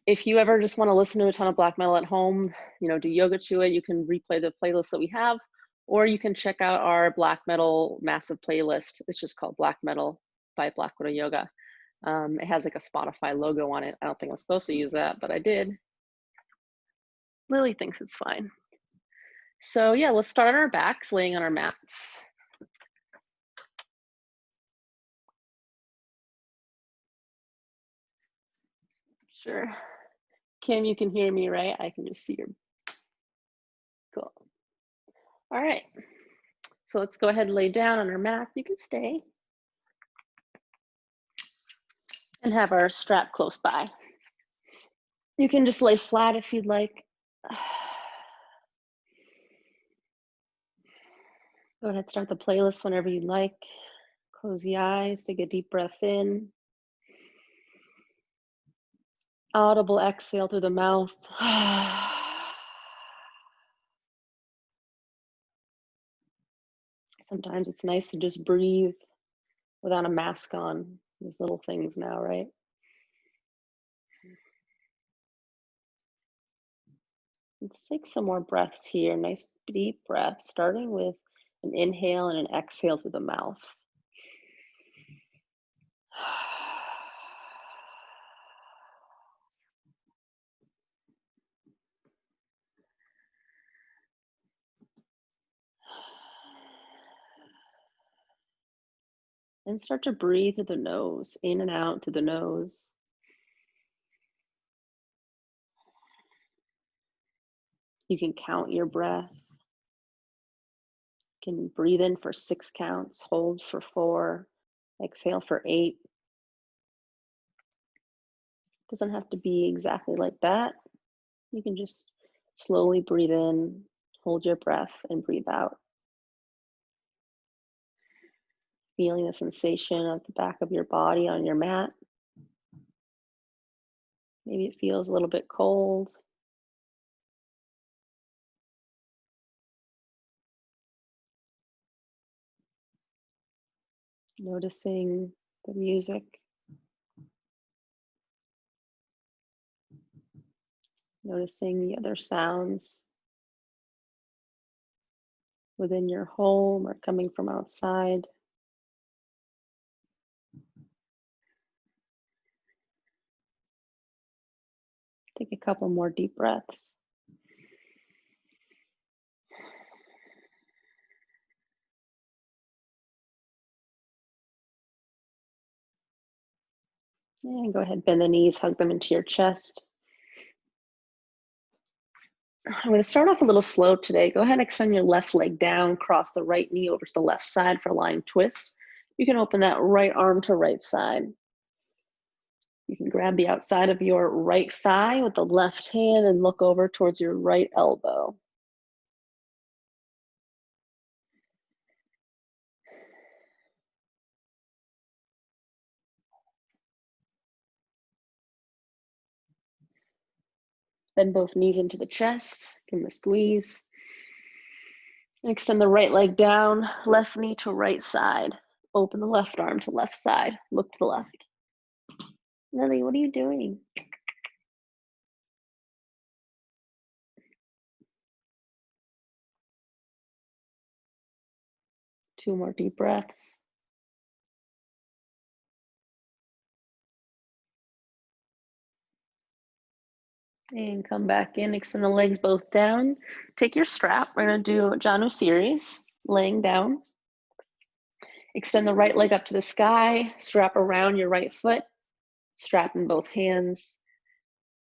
If you ever just want to listen to a ton of black metal at home, do yoga to it, you can replay the playlist that we have, or you can check out our black metal massive playlist. It's just called Black Metal by Black Widow Yoga. It has like a Spotify logo on it. I don't think I'm supposed to use that, but I did. Lily thinks it's fine. So yeah, let's start on our backs, laying on our mats. Sure. Kim, you can hear me, right? I can just see your, cool. All right, so let's go ahead and lay down on our mats. You can stay. And have our strap close by. You can just lay flat if you'd like. Go ahead, start the playlist whenever you'd like. Close the eyes, take a deep breath in. Audible exhale through the mouth. Sometimes it's nice to just breathe without a mask on. These little things now, right? Let's take some more breaths here. Nice deep breath, starting with an inhale and an exhale through the mouth. And start to breathe through the nose, in and out through the nose. You can count your breath. You can breathe in for 6 counts, hold for 4, exhale for 8. Doesn't have to be exactly like that. You can just slowly breathe in, hold your breath, and breathe out. Feeling the sensation at the back of your body on your mat. Maybe it feels a little bit cold. Noticing the music. Noticing the other sounds within your home or coming from outside. Take a couple more deep breaths. And go ahead, bend the knees, hug them into your chest. I'm going to start off a little slow today. Go ahead and extend your left leg down, cross the right knee over to the left side for a lying twist. You can open that right arm to right side. You can grab the outside of your right thigh with the left hand and look over towards your right elbow. Bend both knees into the chest, give them a squeeze. And extend the right leg down, left knee to right side. Open the left arm to left side, look to the left. Lily, what are you doing? Two more deep breaths. And come back in, extend the legs both down. Take your strap, we're gonna do Janu series, laying down. Extend the right leg up to the sky, strap around your right foot, strap in both hands.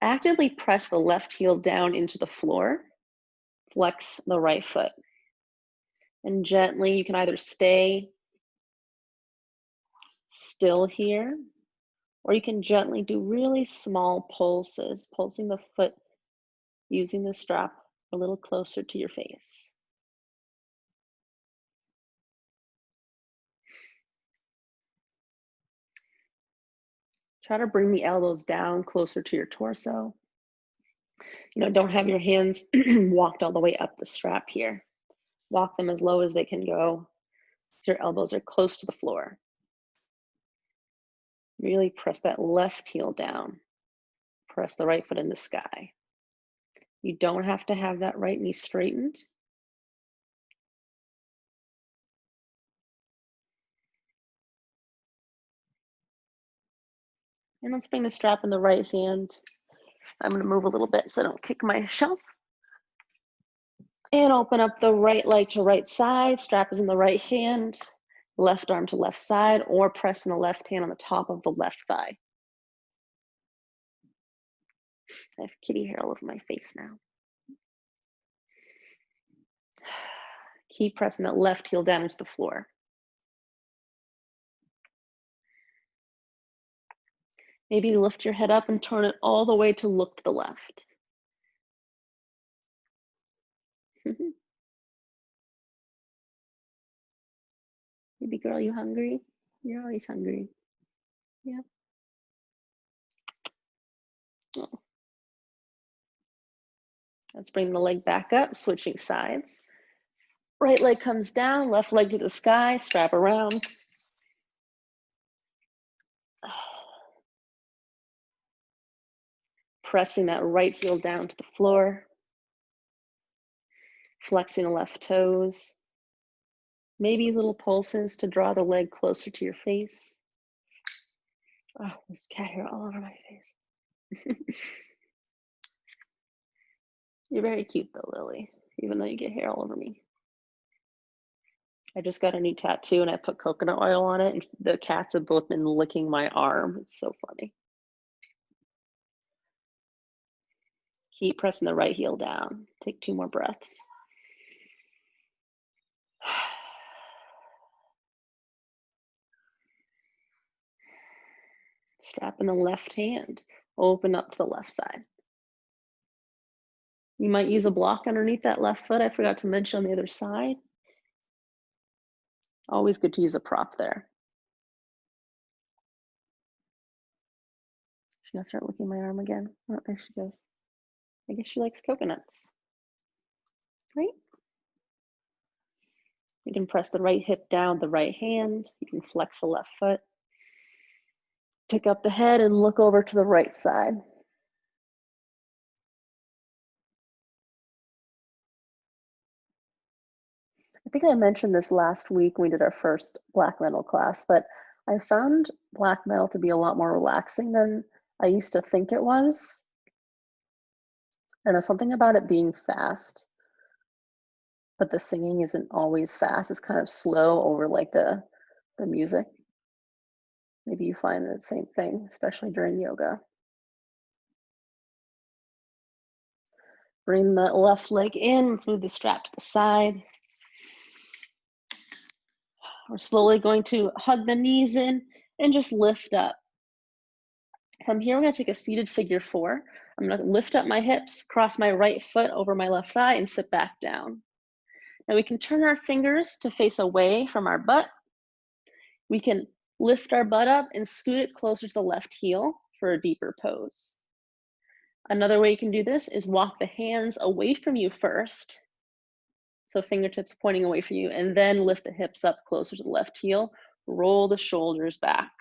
Actively press the left heel down into the floor, flex the right foot. And gently, you can either stay still here, or you can gently do really small pulses, pulsing the foot using the strap a little closer to your face. Try to bring the elbows down closer to your torso. Don't have your hands walked all the way up the strap here. Walk them as low as they can go so your elbows are close to the floor. Really press that left heel down. Press the right foot in the sky. You don't have to have that right knee straightened. And let's bring the strap in the right hand. I'm going to move a little bit so I don't kick my shelf. And open up the right leg to right side. Strap is in the right hand. Left arm to left side, or pressing the left hand on the top of the left thigh. I have kitty hair all over my face now. Keep pressing that left heel down into the floor. Maybe lift your head up and turn it all the way to look to the left. Baby girl, you hungry? You're always hungry. Yeah. Oh. Let's bring the leg back up, switching sides. Right leg comes down, left leg to the sky, strap around. Pressing that right heel down to the floor. Flexing the left toes. Maybe little pulses to draw the leg closer to your face. Oh, there's cat hair all over my face. You're very cute though, Lily, even though you get hair all over me. I just got a new tattoo and I put coconut oil on it, and the cats have both been licking my arm. It's so funny. Keep pressing the right heel down. Take 2 more breaths. Strap in the left hand. Open up to the left side. You might use a block underneath that left foot. I forgot to mention on the other side. Always good to use a prop there. She's gonna start licking my arm again. Oh, there she goes. I guess she likes coconuts. Right? You can press the right hip down, the right hand. You can flex the left foot. Pick up the head and look over to the right side. I think I mentioned this last week when we did our first black metal class, but I found black metal to be a lot more relaxing than I used to think it was. I don't know, something about it being fast, but the singing isn't always fast. It's kind of slow over like the music. Maybe you find the same thing, especially during yoga. Bring the left leg in. Let's move the strap to the side. We're slowly going to hug the knees in and just lift up. From here, we're going to take a seated figure 4. I'm going to lift up my hips, cross my right foot over my left thigh, and sit back down. Now we can turn our fingers to face away from our butt. We can lift our butt up and scoot it closer to the left heel for a deeper pose. Another way you can do this is walk the hands away from you first. So fingertips pointing away from you, and then lift the hips up closer to the left heel. Roll the shoulders back.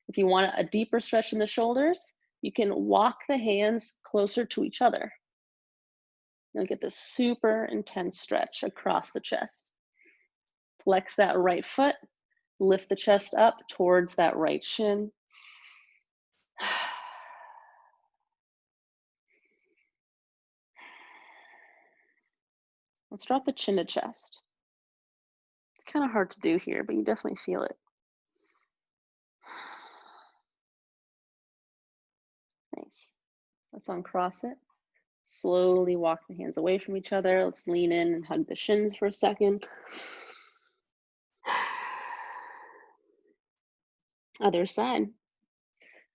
If you want a deeper stretch in the shoulders, you can walk the hands closer to each other. You'll get this super intense stretch across the chest. Flex that right foot, lift the chest up towards that right shin. Let's drop the chin to chest. It's kind of hard to do here, but you definitely feel it. Nice. Let's uncross it. Slowly walk the hands away from each other. Let's lean in and hug the shins for a second. Other side.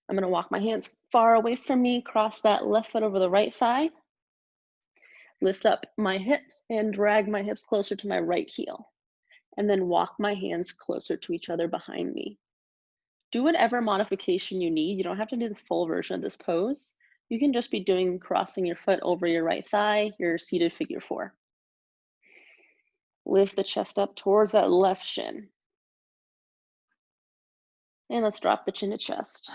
I'm going to walk my hands far away from me, cross that left foot over the right thigh, lift up my hips and drag my hips closer to my right heel, and then walk my hands closer to each other behind me. Do whatever modification you need. You don't have to do the full version of this pose. You can just be doing crossing your foot over your right thigh, your seated figure 4. Lift the chest up towards that left shin. And let's drop the chin to chest.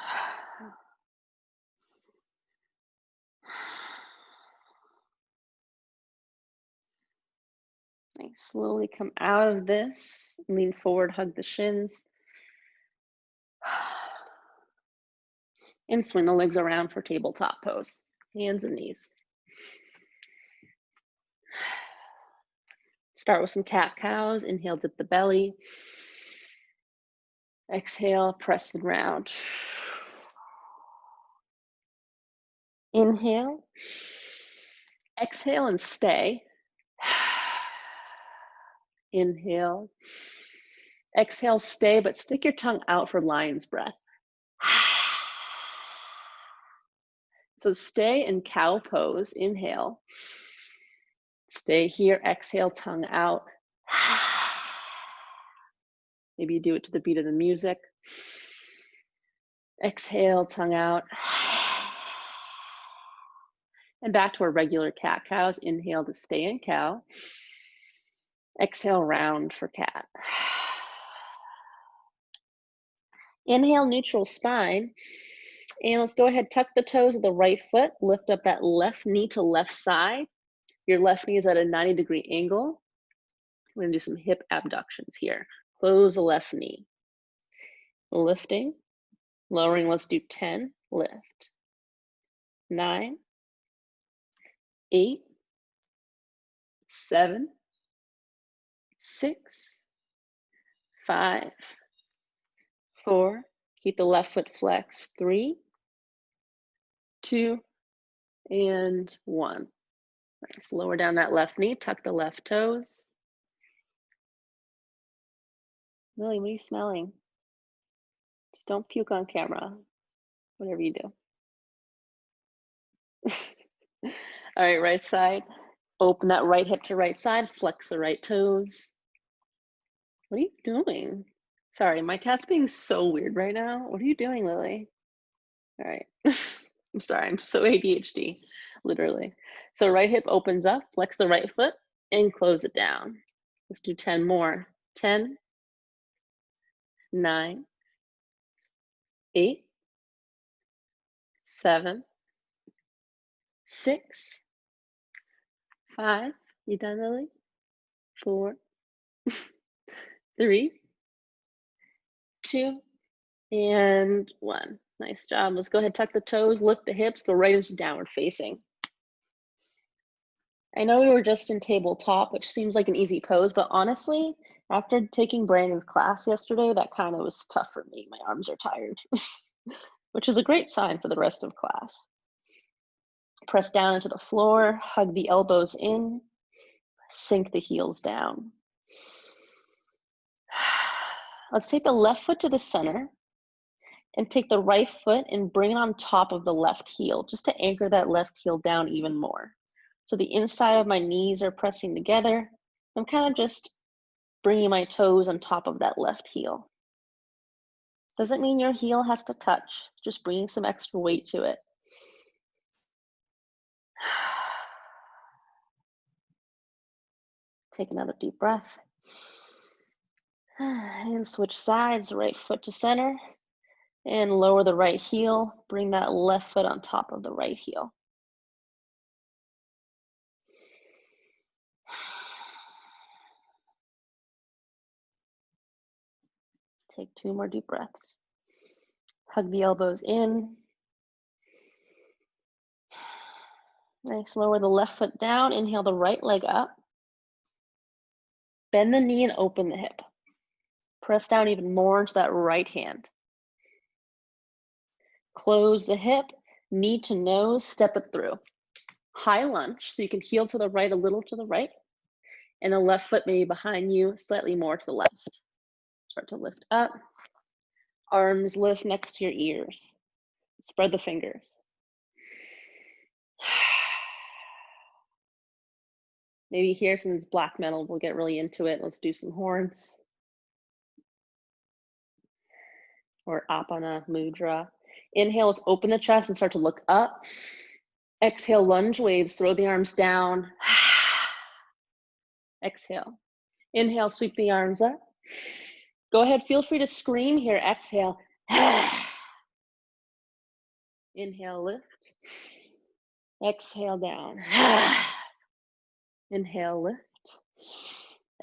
Nice. Slowly come out of this. Lean forward, hug the shins. And swing the legs around for tabletop pose. Hands and knees. Start with some cat-cows. Inhale, dip the belly. Exhale, press the ground. Inhale. Exhale and stay. Inhale. Exhale, stay, but stick your tongue out for lion's breath. So stay in cow pose. Inhale. Stay here. Exhale, tongue out. Maybe you do it to the beat of the music. Exhale, tongue out. And back to our regular cat-cows. Inhale to stay in cow. Exhale, round for cat. Inhale, neutral spine. And let's go ahead, tuck the toes of the right foot. Lift up that left knee to left side. Your left knee is at a 90-degree angle. We're gonna do some hip abductions here. Close the left knee. Lifting, lowering, let's do 10. Lift. 9, 8, 7, 6, 5, 4. Keep the left foot flexed. 3, 2, and 1. Nice. Lower down that left knee, tuck the left toes. Lily, what are you smelling? Just don't puke on camera, whatever you do. All right, right side. Open that right hip to right side, flex the right toes. What are you doing? Sorry, my cat's being so weird right now. What are you doing, Lily? All right. I'm sorry, I'm so ADHD, literally. So right hip opens up, flex the right foot, and close it down. Let's do 10 more. 10, 9, 8, 7, 6, 5. You done, Lily? 4, 3, 2, and 1. Nice job. Let's go ahead, tuck the toes, lift the hips, go right into downward facing. I know we were just in tabletop, which seems like an easy pose, but honestly, after taking Brandon's class yesterday, that kind of was tough for me. My arms are tired, which is a great sign for the rest of class. Press down into the floor, hug the elbows in, sink the heels down. Let's take the left foot to the center and take the right foot and bring it on top of the left heel, just to anchor that left heel down even more. So the inside of my knees are pressing together. I'm kind of just bringing my toes on top of that left heel. Doesn't mean your heel has to touch, just bringing some extra weight to it. Take another deep breath. And switch sides, right foot to center. And lower the right heel. Bring that left foot on top of the right heel. Take 2 more deep breaths. Hug the elbows in. Nice, lower the left foot down. Inhale the right leg up. Bend the knee and open the hip. Press down even more into that right hand. Close the hip, knee to nose, step it through. High lunge, so you can heel to the right, a little to the right, and the left foot maybe behind you, slightly more to the left. Start to lift up. Arms lift next to your ears. Spread the fingers. Maybe here, since it's black metal, we'll get really into it. Let's do some horns. Or Apana Mudra. Inhale, let's open the chest and start to look up. Exhale, lunge waves, throw the arms down. Exhale. Inhale, sweep the arms up. Go ahead, feel free to scream here. Exhale. Inhale, lift. Exhale, down. Inhale, lift.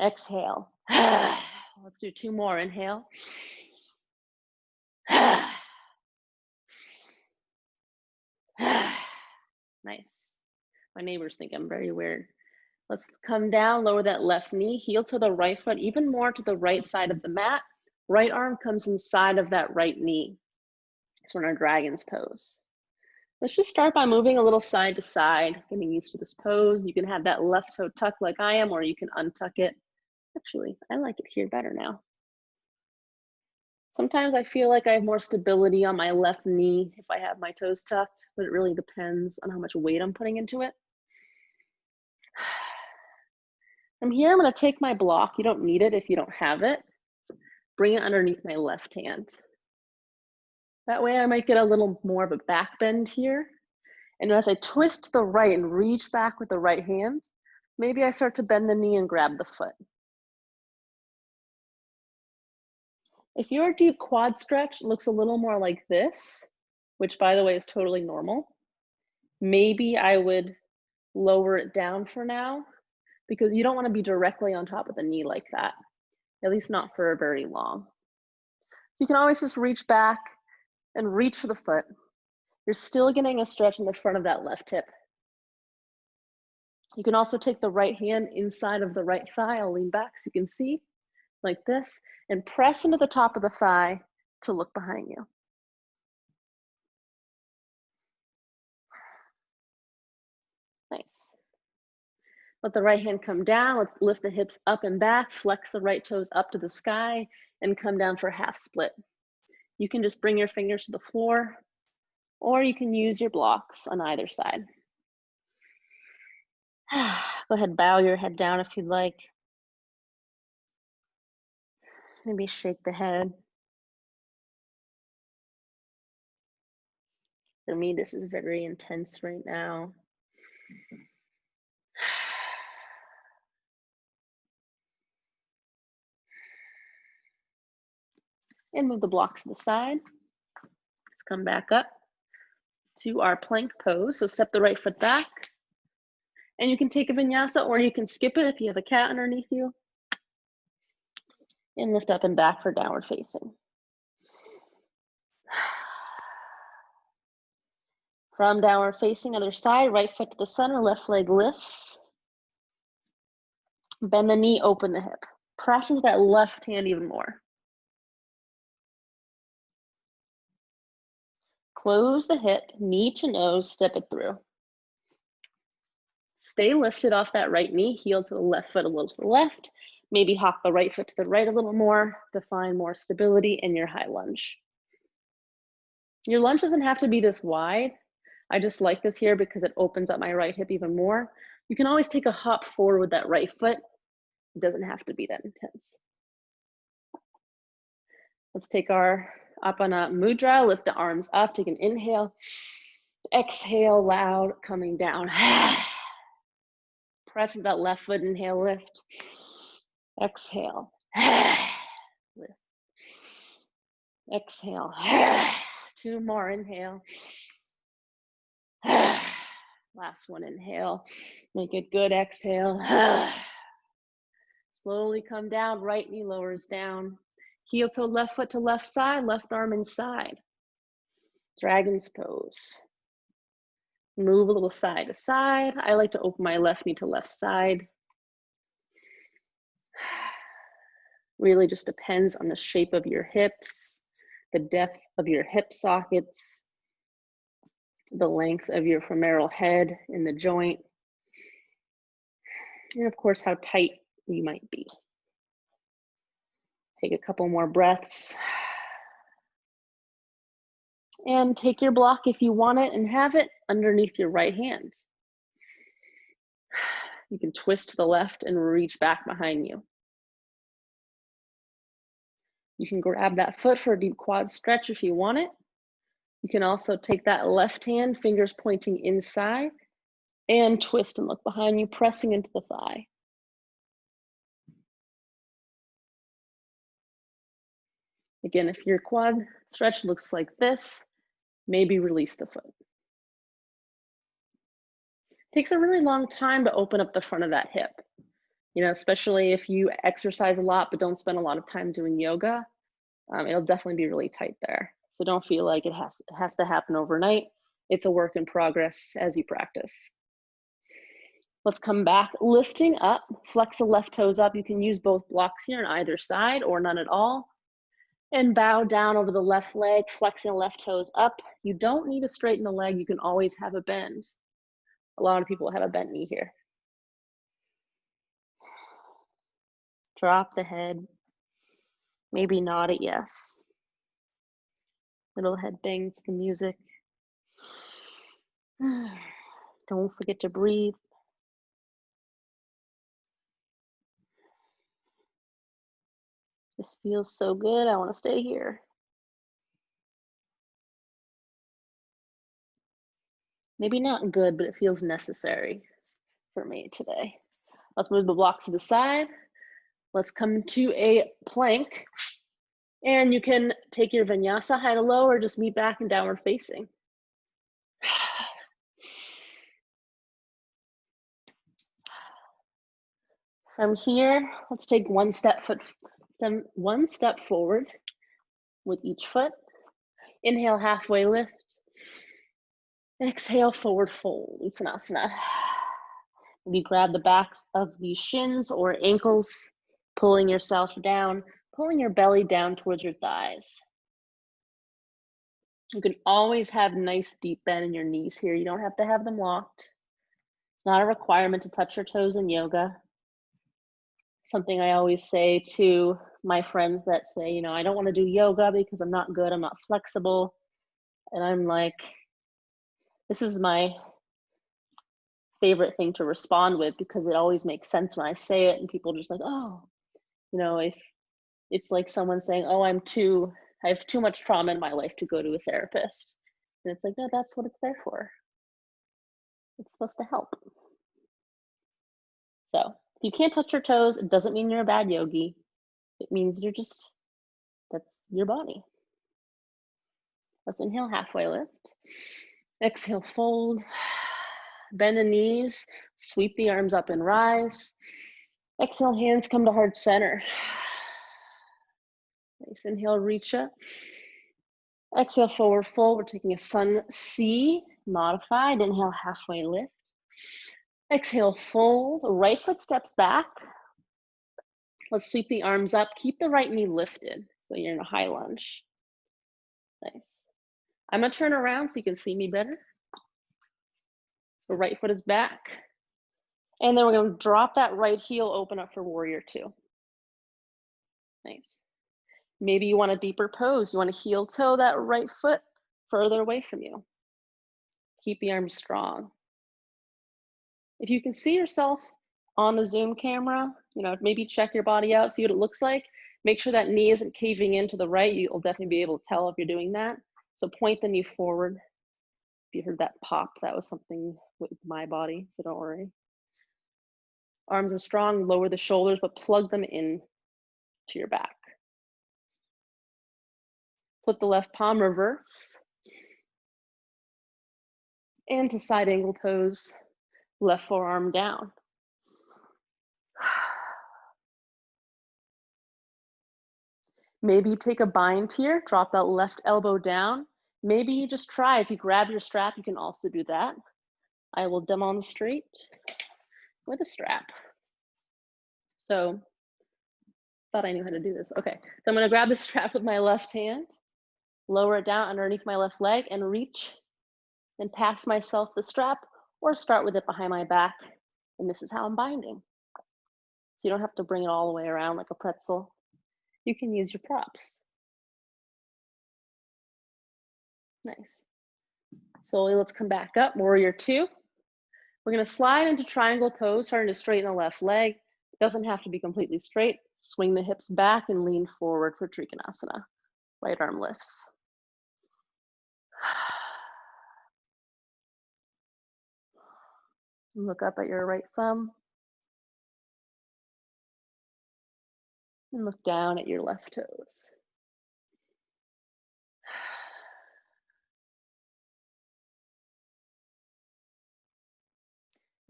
Exhale. Let's do 2 more. Inhale. Nice. My neighbors think I'm very weird. Let's come down, lower that left knee, heel to the right foot, even more to the right side of the mat. Right arm comes inside of that right knee. So we're in our dragon's pose. Let's just start by moving a little side to side, getting used to this pose. You can have that left toe tucked like I am, or you can untuck it. Actually, I like it here better now. Sometimes I feel like I have more stability on my left knee if I have my toes tucked, but it really depends on how much weight I'm putting into it. From here, I'm gonna take my block. You don't need it if you don't have it. Bring it underneath my left hand. That way I might get a little more of a back bend here. And as I twist to the right and reach back with the right hand, maybe I start to bend the knee and grab the foot. If your deep quad stretch looks a little more like this, which by the way is totally normal, maybe I would lower it down for now because you don't want to be directly on top of the knee like that, at least not for very long. So you can always just reach back and reach for the foot. You're still getting a stretch in the front of that left hip. You can also take the right hand inside of the right thigh. I'll lean back so you can see, like this, and press into the top of the thigh to look behind you. Nice. Let the right hand come down. Let's lift the hips up and back, flex the right toes up to the sky, and come down for half split. You can just bring your fingers to the floor, or you can use your blocks on either side. Go ahead, bow your head down if you'd like. Maybe shake the head. For me, this is very intense right now. And move the blocks to the side. Let's come back up to our plank pose. So step the right foot back. And you can take a vinyasa or you can skip it if you have a cat underneath you. And lift up and back for downward facing. From downward facing, other side, right foot to the center, left leg lifts. Bend the knee, open the hip. Press into that left hand even more. Close the hip, knee to nose, step it through. Stay lifted off that right knee, heel to the left foot a little to the left. Maybe hop the right foot to the right a little more to find more stability in your high lunge. Your lunge doesn't have to be this wide. I just like this here because it opens up my right hip even more. You can always take a hop forward with that right foot. It doesn't have to be that intense. Let's take our Apana Mudra, lift the arms up, take an inhale. Exhale, loud, coming down. Press with that left foot, inhale, lift. Exhale, lift. Exhale, 2 more, inhale. Last one, inhale. Make it good, exhale. Slowly come down, right knee lowers down. Heel to left foot to left side, left arm inside. Dragon's pose. Move a little side to side. I like to open my left knee to left side. Really just depends on the shape of your hips, the depth of your hip sockets, the length of your femoral head in the joint, and of course how tight you might be. Take a couple more breaths. And take your block if you want it and have it underneath your right hand. You can twist to the left and reach back behind you. You can grab that foot for a deep quad stretch if you want it. You can also take that left hand, fingers pointing inside, and twist and look behind you, pressing into the thigh. Again, if your quad Stretch looks like this. Maybe release the foot. It takes a really long time to open up the front of that hip. You know, especially if you exercise a lot but don't spend a lot of time doing yoga, it'll definitely be really tight there. So don't feel like it has to happen overnight. It's a work in progress as you practice. Let's come back, lifting up, flex the left toes up. You can use both blocks here on either side or none at all. And bow down over the left leg, flexing the left toes up. You don't need to straighten the leg. You can always have a bend. A lot of people have a bent knee here. Drop the head. Maybe nod at yes. Little head bang to the music. Don't forget to breathe. This feels so good. I want to stay here. Maybe not good, but it feels necessary for me today. Let's move the blocks to the side. Let's come to a plank. And you can take your vinyasa high to low or just meet back in downward facing. From here, let's take one step forward with each foot. Inhale, halfway lift. Exhale, forward fold, Uttanasana. Maybe grab the backs of the shins or ankles, pulling yourself down, pulling your belly down towards your thighs. You can always have nice deep bend in your knees here. You don't have to have them locked. It's not a requirement to touch your toes in yoga. Something I always say to my friends that say, you know, I don't want to do yoga because I'm not good, I'm not flexible. And I'm like, this is my favorite thing to respond with because it always makes sense when I say it and people are just like, oh, you know, if it's like someone saying, oh, I have too much trauma in my life to go to a therapist. And it's like, no, that's what it's there for. It's supposed to help. So if you can't touch your toes, it doesn't mean you're a bad yogi. It means that's your body. Let's inhale, halfway lift. Exhale, fold. Bend the knees, sweep the arms up and rise. Exhale, hands come to heart center. Nice, inhale, reach up. Exhale, forward fold. We're taking a sun C, modified. Inhale, halfway lift. Exhale, fold. Right foot steps back. Let's sweep the arms up. Keep the right knee lifted. So you're in a high lunge. Nice. I'm gonna turn around so you can see me better. The right foot is back. And then we're gonna drop that right heel, open up for warrior two. Nice. Maybe you want a deeper pose. You want to heel toe that right foot further away from you. Keep the arms strong. If you can see yourself on the Zoom camera, you know, maybe check your body out, see what it looks like. Make sure that knee isn't caving in to the right. You'll definitely be able to tell if you're doing that. So point the knee forward. If you heard that pop, that was something with my body, so don't worry. Arms are strong, lower the shoulders, but plug them in to your back. Flip the left palm, reverse. And to side angle pose, left forearm down. Maybe you take a bind here, drop that left elbow down. Maybe you just try, if you grab your strap, you can also do that. I will demonstrate with a strap. So, thought I knew how to do this. Okay, so I'm gonna grab the strap with my left hand, lower it down underneath my left leg and reach and pass myself the strap or start with it behind my back. And this is how I'm binding. So you don't have to bring it all the way around like a pretzel. You can use your props. Nice. Slowly, let's come back up, warrior two. We're gonna slide into triangle pose, starting to straighten the left leg. It doesn't have to be completely straight. Swing the hips back and lean forward for Trikonasana. Right arm lifts. Look up at your right thumb. And look down at your left toes.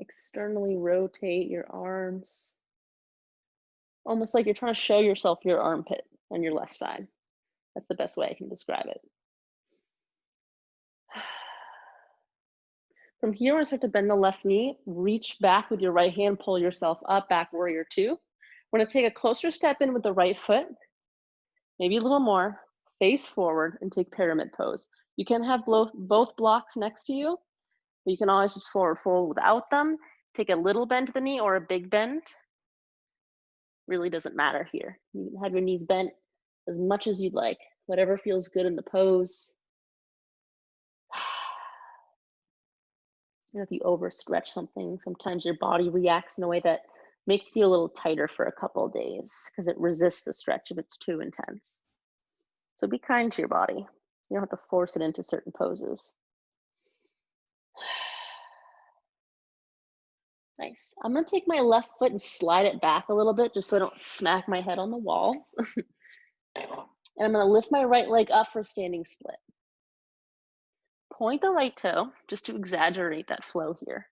Externally rotate your arms. Almost like you're trying to show yourself your armpit on your left side. That's the best way I can describe it. From here, we're gonna start to bend the left knee, reach back with your right hand, pull yourself up, back warrior two. We're gonna take a closer step in with the right foot, maybe a little more, face forward and take pyramid pose. You can have both blocks next to you, but you can always just forward fold without them. Take a little bend to the knee or a big bend. Really doesn't matter here. You can have your knees bent as much as you'd like, whatever feels good in the pose. And if you overstretch something, sometimes your body reacts in a way that makes you a little tighter for a couple of days because it resists the stretch if it's too intense. So be kind to your body. You don't have to force it into certain poses. Nice. I'm gonna take my left foot and slide it back a little bit just so I don't smack my head on the wall. And I'm gonna lift my right leg up for standing split. Point the right toe just to exaggerate that flow here.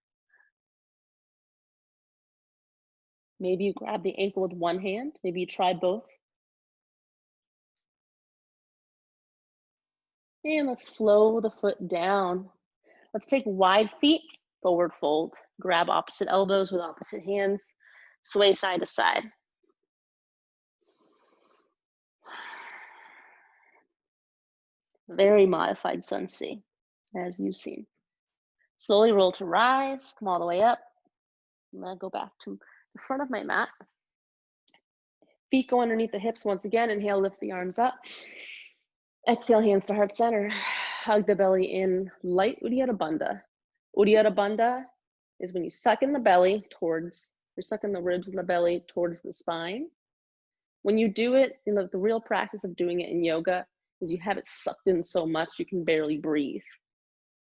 Maybe you grab the ankle with one hand. Maybe you try both. And let's flow the foot down. Let's take wide feet, forward fold. Grab opposite elbows with opposite hands. Sway side to side. Very modified sun C, as you've seen. Slowly roll to rise, come all the way up. I'm gonna go back to the front of my mat. Feet go underneath the hips once again. Inhale, lift the arms up. Exhale, hands to heart center. Hug the belly in, light Uddiyana Bandha. Uddiyana Bandha is when you suck in the belly towards, you're sucking the ribs in the belly towards the spine. When you do it, the real practice of doing it in yoga is you have it sucked in so much you can barely breathe,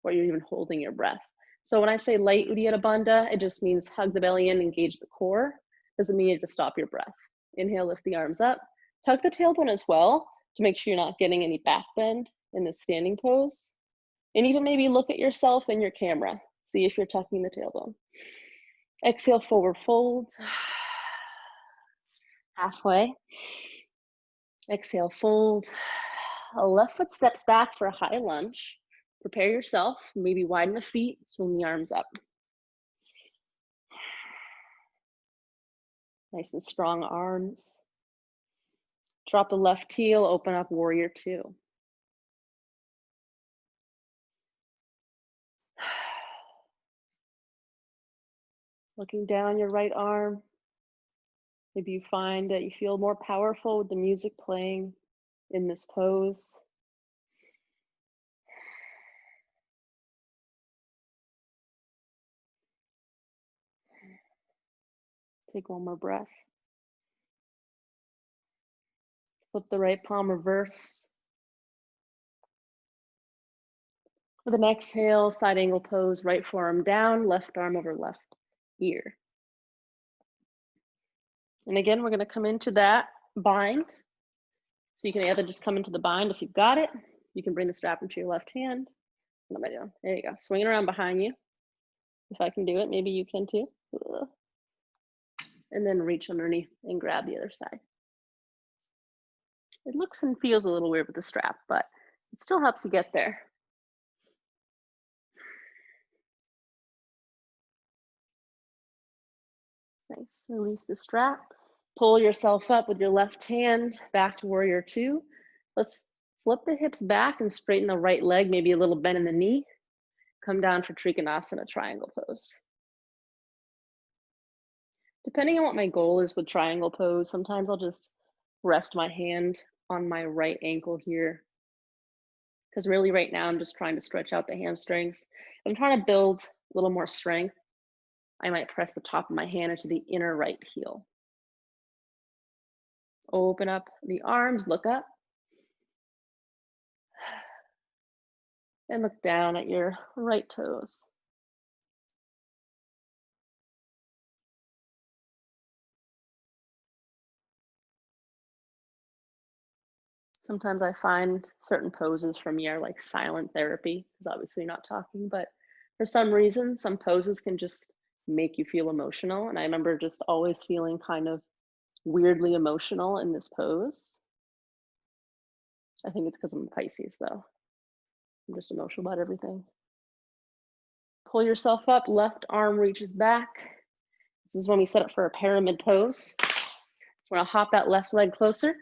or you're even holding your breath. So when I say light Uddiyana Bandha, it just means hug the belly in, engage the core. Doesn't mean you have to stop your breath. Inhale, lift the arms up. Tuck the tailbone as well to make sure you're not getting any back bend in the standing pose. And even maybe look at yourself in your camera. See if you're tucking the tailbone. Exhale, forward fold. Halfway. Exhale, fold. A left foot steps back for a high lunge. Prepare yourself, maybe widen the feet, swing the arms up. Nice and strong arms. Drop the left heel, open up warrior two. Looking down your right arm. Maybe you find that you feel more powerful with the music playing in this pose. Take one more breath. Flip the right palm reverse. With an exhale, side angle pose, right forearm down, left arm over left ear. And again, we're gonna come into that bind. So you can either just come into the bind if you've got it. You can bring the strap into your left hand. What am I doing? There you go. Swinging around behind you. If I can do it, maybe you can too. And then reach underneath and grab the other side. It looks and feels a little weird with the strap, but it still helps you get there. Nice. Release the strap. Pull yourself up with your left hand back to warrior two. Let's flip the hips back and straighten the right leg, maybe a little bend in the knee. Come down for Trikonasana, triangle pose. Depending on what my goal is with triangle pose, sometimes I'll just rest my hand on my right ankle here. Because really right now I'm just trying to stretch out the hamstrings. If I'm trying to build a little more strength, I might press the top of my hand into the inner right heel. Open up the arms, look up. And look down at your right toes. Sometimes I find certain poses for me are like silent therapy, because obviously you're not talking, but for some reason, some poses can just make you feel emotional. And I remember just always feeling kind of weirdly emotional in this pose. I think it's because I'm a Pisces though. I'm just emotional about everything. Pull yourself up, left arm reaches back. This is when we set up for a pyramid pose. So we're gonna hop that left leg closer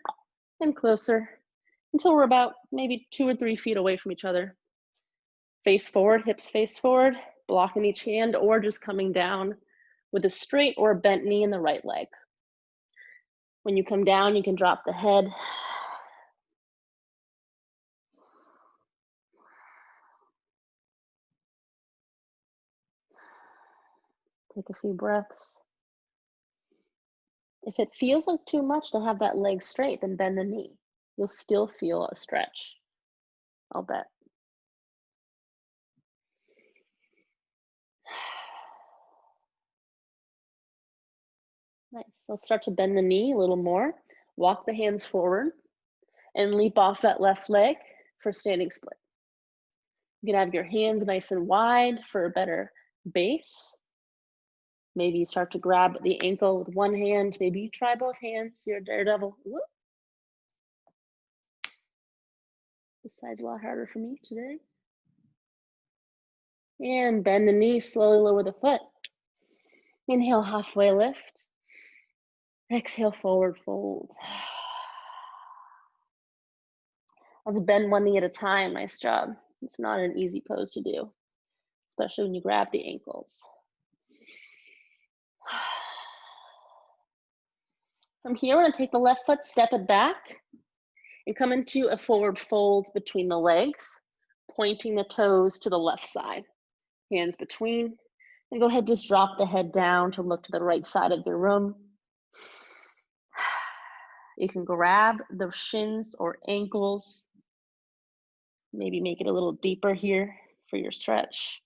and closer until we're about maybe 2 or 3 feet away from each other. Face forward, hips face forward, blocking each hand, or just coming down with a straight or a bent knee in the right leg. When you come down, you can drop the head. Take a few breaths. If it feels like too much to have that leg straight, then bend the knee. You'll still feel a stretch, I'll bet. Nice. Let's start to bend the knee a little more. Walk the hands forward and leap off that left leg for standing split. You can have your hands nice and wide for a better base. Maybe you start to grab the ankle with one hand. Maybe you try both hands. You're a daredevil. Whoop. This side's a lot harder for me today. And bend the knee, slowly lower the foot. Inhale, halfway lift. Exhale, forward fold. Let's bend one knee at a time. Nice job. It's not an easy pose to do, especially when you grab the ankles. From here, we're gonna take the left foot, step it back, and come into a forward fold between the legs, pointing the toes to the left side. Hands between, and go ahead, just drop the head down to look to the right side of your room. You can grab the shins or ankles, maybe make it a little deeper here for your stretch.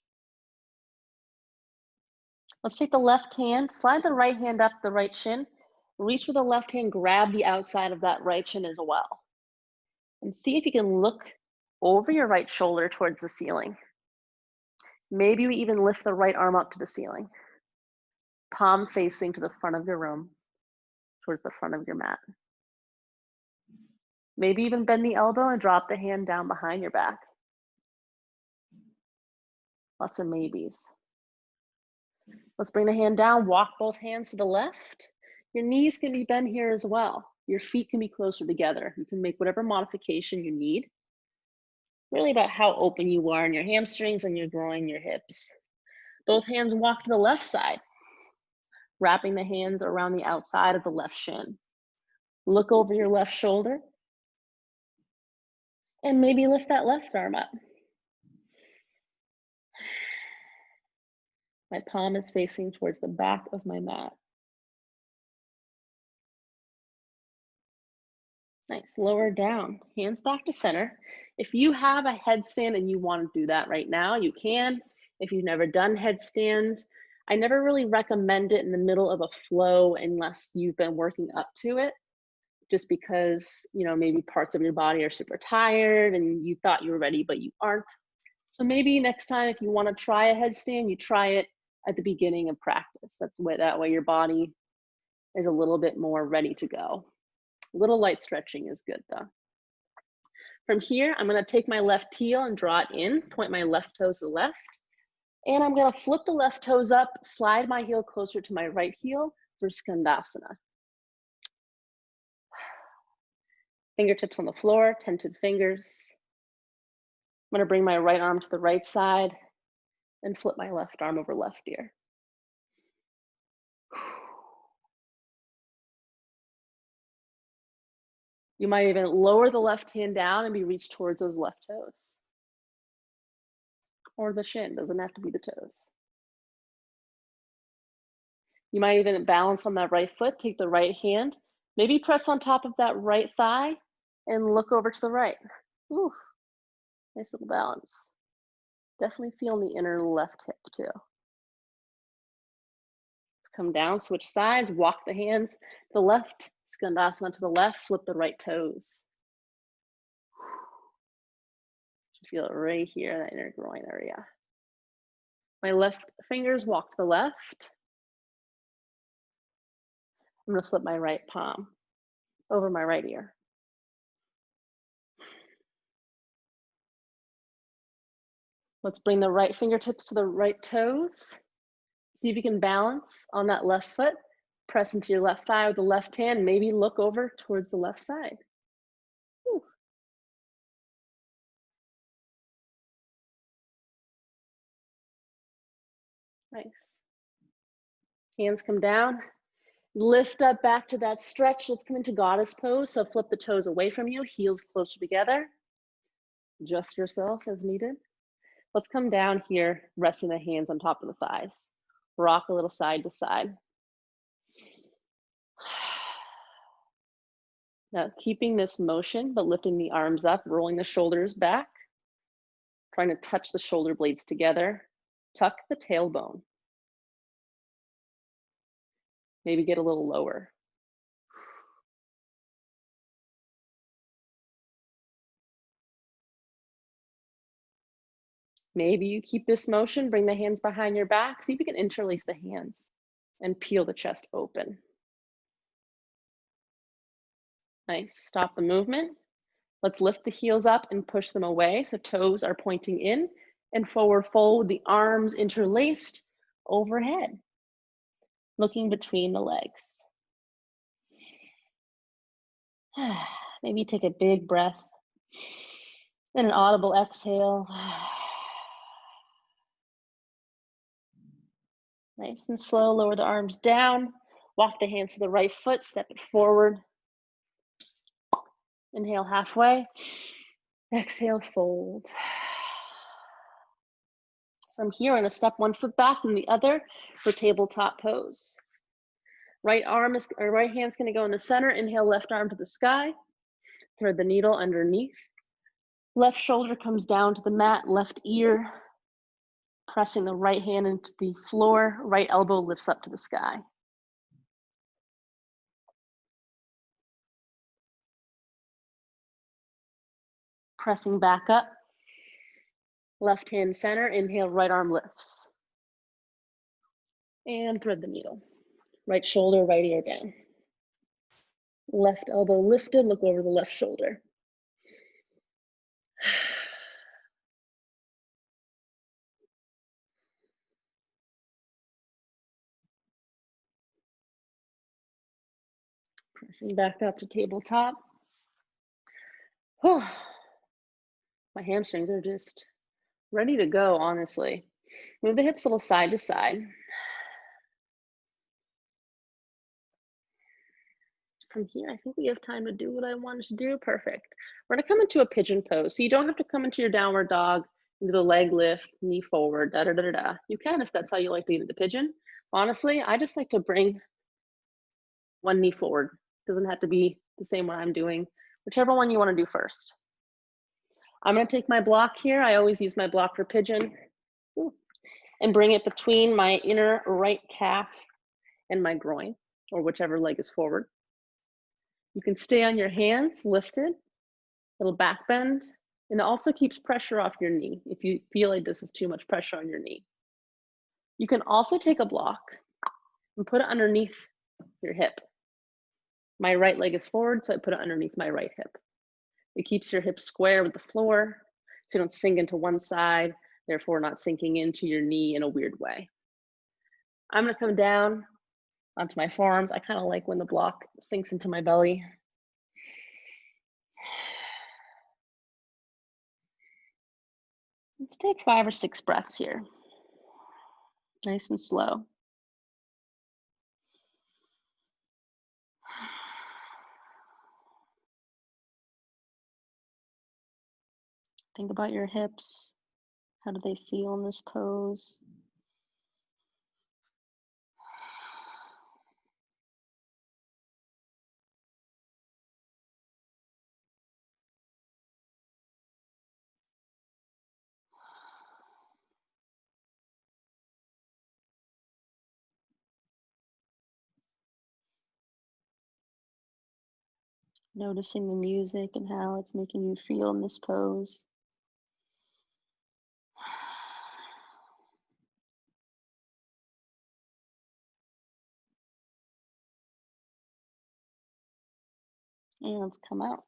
Let's take the left hand, slide the right hand up the right shin, reach with the left hand, grab the outside of that right shin as well. And see if you can look over your right shoulder towards the ceiling. Maybe we even lift the right arm up to the ceiling. Palm facing to the front of your room, towards the front of your mat. Maybe even bend the elbow and drop the hand down behind your back. Lots of maybes. Let's bring the hand down, walk both hands to the left. Your knees can be bent here as well. Your feet can be closer together. You can make whatever modification you need. Really about how open you are in your hamstrings and your groin, your hips. Both hands walk to the left side, wrapping the hands around the outside of the left shin. Look over your left shoulder and maybe lift that left arm up. My palm is facing towards the back of my mat. Nice, lower down, hands back to center. If you have a headstand and you want to do that right now, you can. If you've never done headstand, I never really recommend it in the middle of a flow unless you've been working up to it, just because, you know, maybe parts of your body are super tired and you thought you were ready, but you aren't. So maybe next time, if you want to try a headstand, you try it at the beginning of practice. That way your body is a little bit more ready to go. A little light stretching is good though. From here, I'm gonna take my left heel and draw it in, point my left toes to the left, and I'm gonna flip the left toes up, slide my heel closer to my right heel for Skandasana. Fingertips on the floor, tented fingers. I'm gonna bring my right arm to the right side and flip my left arm over left ear. You might even lower the left hand down and be reached towards those left toes. Or the shin, doesn't have to be the toes. You might even balance on that right foot, take the right hand, maybe press on top of that right thigh and look over to the right. Ooh, nice little balance. Definitely feel the inner left hip too. Let's come down, switch sides, walk the hands to the left, Skandasana to the left, flip the right toes. Feel it right here, that inner groin area. My left fingers walk to the left, I'm gonna flip my right palm over my right ear. Let's bring the right fingertips to the right toes. See if you can balance on that left foot. Press into your left thigh with the left hand. Maybe look over towards the left side. Whew. Nice. Hands come down. Lift up back to that stretch. Let's come into goddess pose. So flip the toes away from you, heels closer together. Adjust yourself as needed. Let's come down here, resting the hands on top of the thighs. Rock a little side to side. Now, keeping this motion, but lifting the arms up, rolling the shoulders back, trying to touch the shoulder blades together. Tuck the tailbone. Maybe get a little lower. Maybe you keep this motion, bring the hands behind your back. See if you can interlace the hands and peel the chest open. Nice, stop the movement. Let's lift the heels up and push them away. So toes are pointing in and forward fold with the arms interlaced overhead, looking between the legs. Maybe take a big breath and an audible exhale. Nice and slow, lower the arms down. Walk the hands to the right foot, step it forward. Inhale halfway. Exhale, fold. From here, I'm gonna step one foot back and the other for tabletop pose. Right hand's gonna go in the center. Inhale, left arm to the sky. Thread the needle underneath. Left shoulder comes down to the mat, left ear. Pressing the right hand into the floor, right elbow lifts up to the sky. Pressing back up. Left hand center, inhale, right arm lifts. And thread the needle. Right shoulder, right ear down. Left elbow lifted, look over the left shoulder. Pressing back up to tabletop. My hamstrings are just ready to go, honestly. Move the hips a little side to side. From here, I think we have time to do what I wanted to do. Perfect. We're gonna come into a pigeon pose. So you don't have to come into your downward dog, into the leg lift, knee forward, da da da da da. You can if that's how you like to get into pigeon. Honestly, I just like to bring one knee forward. Doesn't have to be the same one I'm doing, whichever one you wanna do first. I'm gonna take my block here. I always use my block for pigeon. And bring it between my inner right calf and my groin, or whichever leg is forward. You can stay on your hands lifted, little back bend, and it also keeps pressure off your knee if you feel like this is too much pressure on your knee. You can also take a block and put it underneath your hip. My right leg is forward, so I put it underneath my right hip. It keeps your hips square with the floor, so you don't sink into one side, therefore not sinking into your knee in a weird way. I'm gonna come down onto my forearms. I kind of like when the block sinks into my belly. Let's take 5 or 6 breaths here. Nice and slow. Think about your hips. How do they feel in this pose? Noticing the music and how it's making you feel in this pose. And let's come out.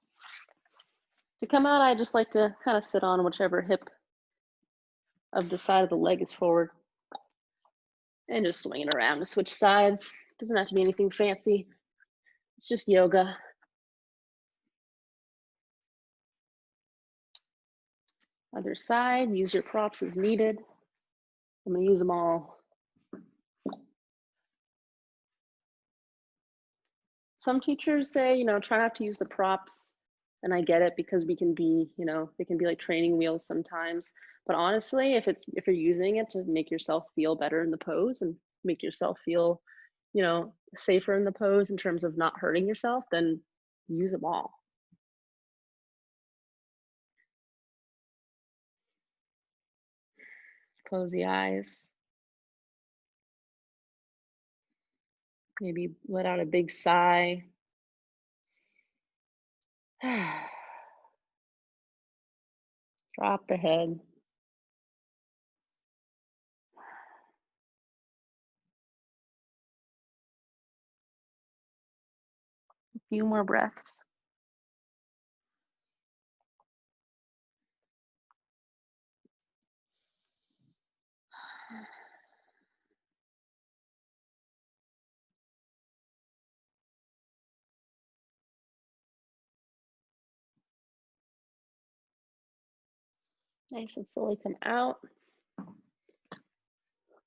To come out, I just like to kind of sit on whichever hip of the side of the leg is forward and just swing it around to switch sides. Doesn't have to be anything fancy. It's just yoga. Other side, use your props as needed. I'm gonna use them all. Some teachers say, you know, try not to use the props. And I get it because we can be, you know, they can be like training wheels sometimes. But honestly, if you're using it to make yourself feel better in the pose and make yourself feel, you know, safer in the pose in terms of not hurting yourself, then use them all. Close the eyes. Maybe let out a big sigh. Drop the head. A few more breaths. Nice and slowly come out.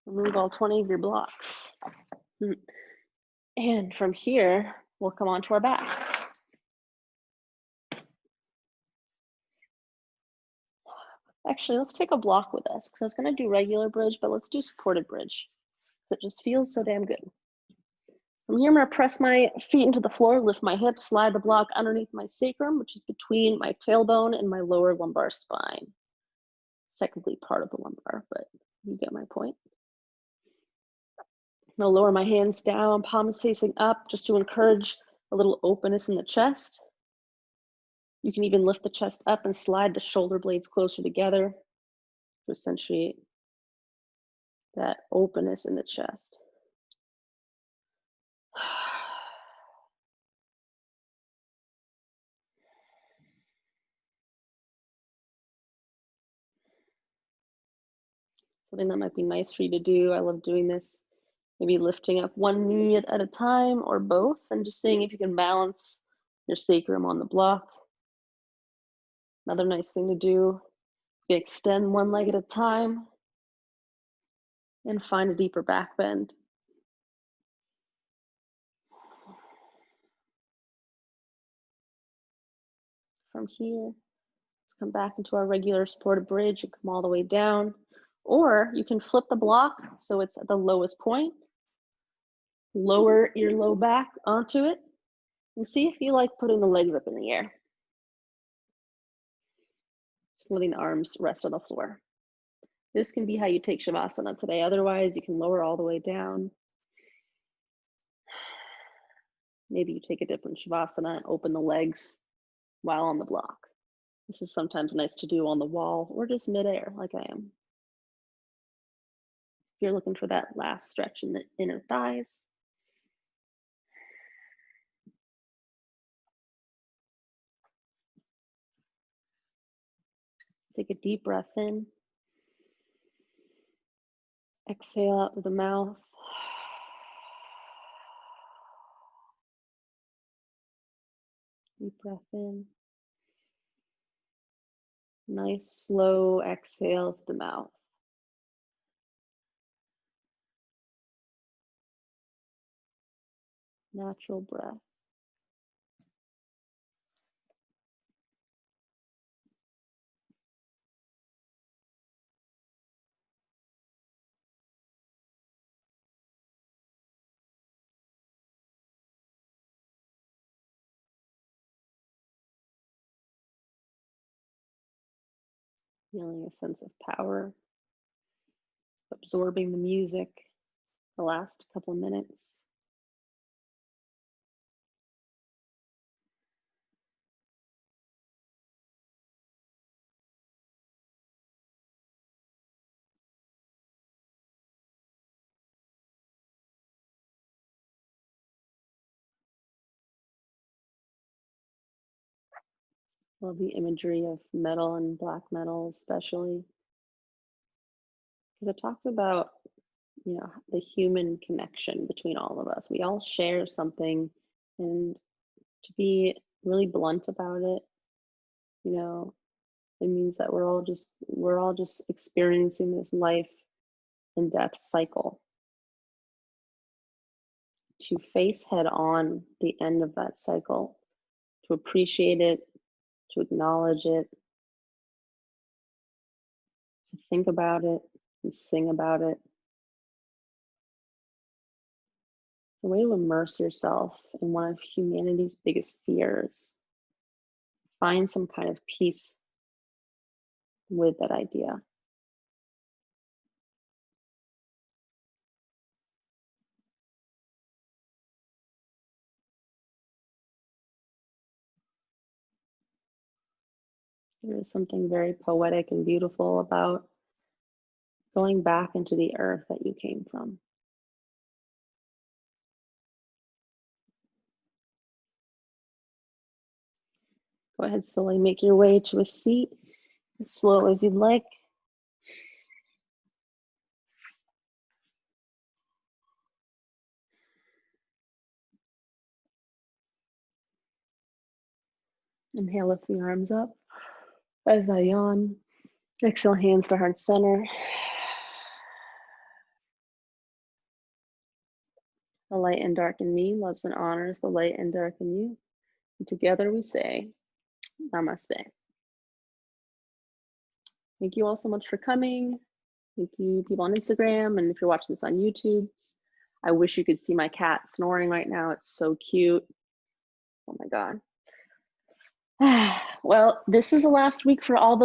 Remove all 20 of your blocks. And from here, we'll come onto our backs. Actually, let's take a block with us because I was going to do regular bridge, but let's do supported bridge because it just feels so damn good. From here, I'm going to press my feet into the floor, lift my hips, slide the block underneath my sacrum, which is between my tailbone and my lower lumbar spine. It's technically part of the lumbar, but you get my point. I'm going to lower my hands down, palms facing up, just to encourage a little openness in the chest. You can even lift the chest up and slide the shoulder blades closer together to accentuate that openness in the chest. Something that might be nice for you to do. I love doing this. Maybe lifting up one knee at a time or both and just seeing if you can balance your sacrum on the block. Another nice thing to do, you extend one leg at a time and find a deeper back bend. From here, let's come back into our regular supported bridge and come all the way down. Or you can flip the block so it's at the lowest point. Lower your low back onto it and see if you like putting the legs up in the air. Just letting the arms rest on the floor. This can be how you take Shavasana today. Otherwise, you can lower all the way down. Maybe you take a different Shavasana and open the legs while on the block. This is sometimes nice to do on the wall or just midair, like I am. If you're looking for that last stretch in the inner thighs. Take a deep breath in. Exhale out of the mouth. Deep breath in. Nice slow exhale to the mouth. Natural breath. Feeling a sense of power, absorbing the music the last couple minutes. Love the imagery of metal and black metal, especially because it talks about, the human connection between all of us. We all share something, and to be really blunt about it, you know, it means that we're all just experiencing this life and death cycle. To face head on the end of that cycle, to appreciate it, to acknowledge it, to think about it, and sing about it. The way to immerse yourself in one of humanity's biggest fears. Find some kind of peace with that idea. There is something very poetic and beautiful about going back into the earth that you came from. Go ahead, slowly make your way to a seat, as slow as you'd like. Inhale, lift the arms up as I yawn. Exhale, hands to heart center. The light and dark in me loves and honors the light and dark in you. And together we say, Namaste. Thank you all so much for coming. Thank you, people on Instagram. And if you're watching this on YouTube, I wish you could see my cat snoring right now. It's so cute. Oh my God. Well, this is the last week for all those